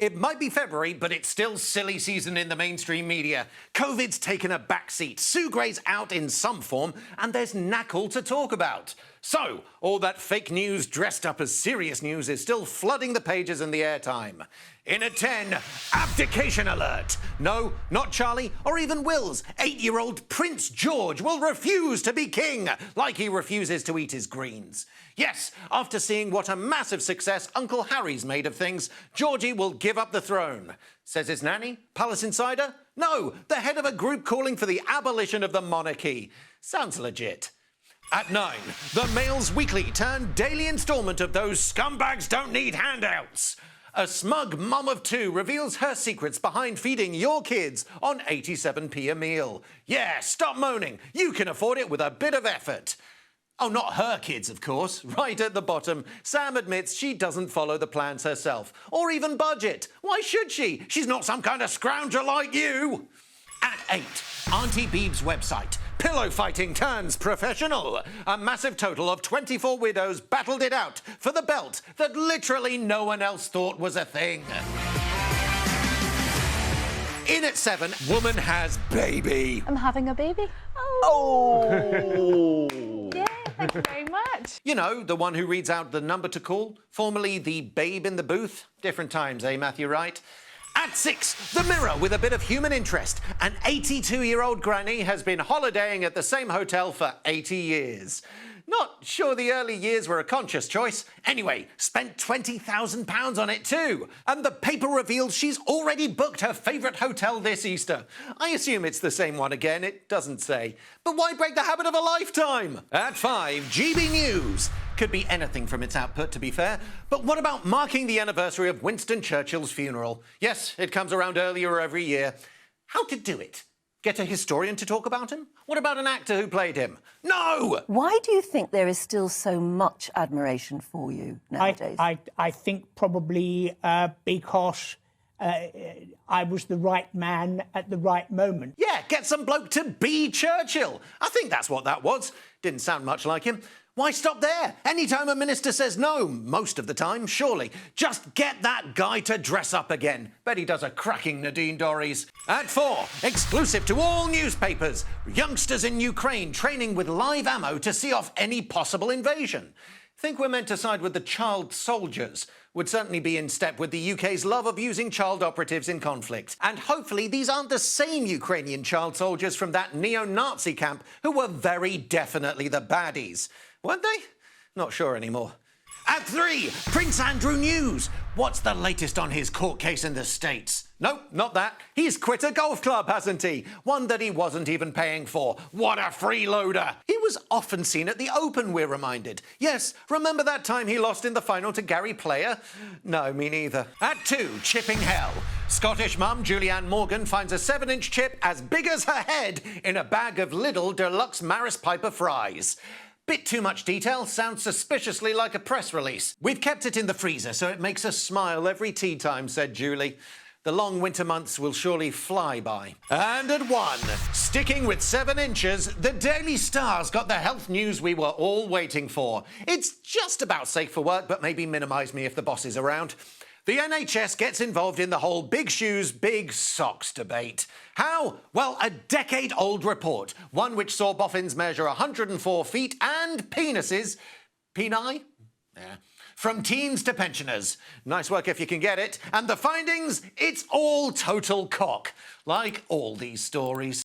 It might be February, but it's still silly season in the mainstream media. COVID's taken a backseat, Sue Gray's out in some form, and there's knackle to talk about. So, all that fake news dressed up as serious news is still flooding the pages and the airtime. In at 10, abdication alert. No, not Charlie or even Will's. 8-year-old Prince George will refuse to be king, like he refuses to eat his greens. Yes, after seeing what a massive success Uncle Harry's made of things, Georgie will give up the throne. Says his nanny? Palace Insider? No, the head of a group calling for the abolition of the monarchy. Sounds legit. At 9, the Mail's weekly turned daily instalment of Those Scumbags Don't Need Handouts. A smug mum of 2 reveals her secrets behind feeding your kids on 87p a meal. Yeah, stop moaning. You can afford it with a bit of effort. Oh, not her kids, of course. Right at the bottom, Sam admits she doesn't follow the plans herself, or even budget. Why should she? She's not some kind of scrounger like you. At 8, Auntie Beeb's website. Pillow fighting turns professional. A massive total of 24 widows battled it out for the belt that literally no one else thought was a thing. In at 7, woman has baby. I'm having a baby. Oh! Yeah, thank you very much. You know, the one who reads out the number to call, formerly the babe in the booth. Different times, eh, Matthew Wright? At 6, The Mirror with a bit of human interest. An 82-year-old granny has been holidaying at the same hotel for 80 years. Not sure the early years were a conscious choice. Anyway, spent £20,000 on it too. And the paper reveals she's already booked her favourite hotel this Easter. I assume it's the same one again, it doesn't say. But why break the habit of a lifetime? At 5, GB News. Could be anything from its output, to be fair. But what about marking the anniversary of Winston Churchill's funeral? Yes, it comes around earlier every year. How to do it? Get a historian to talk about him? What about an actor who played him? No! Why do you think there is still so much admiration for you nowadays? I think probably because I was the right man at the right moment. Yeah, get some bloke to be Churchill. I think that's what that was. Didn't sound much like him. Why stop there? Anytime a minister says no, most of the time, surely, just get that guy to dress up again. Bet he does a cracking Nadine Dorries. At 4, exclusive to all newspapers, youngsters in Ukraine training with live ammo to see off any possible invasion. Think we're meant to side with the child soldiers. Would certainly be in step with the UK's love of using child operatives in conflict. And hopefully these aren't the same Ukrainian child soldiers from that neo-Nazi camp who were very definitely the baddies. Weren't they? Not sure anymore. At 3, Prince Andrew news. What's the latest on his court case in the States? Nope, not that. He's quit a golf club, hasn't he? One that he wasn't even paying for. What a freeloader. He was often seen at the Open, we're reminded. Yes, remember that time he lost in the final to Gary Player? No, me neither. At 2, chipping hell. Scottish mum Julianne Morgan finds a 7-inch chip as big as her head in a bag of Lidl Deluxe Maris Piper fries. Bit too much detail, sounds suspiciously like a press release. We've kept it in the freezer so it makes us smile every tea time, said Julie. The long winter months will surely fly by. And at 1, sticking with 7 inches, the Daily Star's got the health news we were all waiting for. It's just about safe for work, but maybe minimise me if the boss is around. The NHS gets involved in the whole big shoes, big socks debate. How? Well, a decade-old report, one which saw boffins measure 104 feet and penises... Peni? Yeah. From teens to pensioners. Nice work if you can get it. And the findings? It's all total cock. Like all these stories.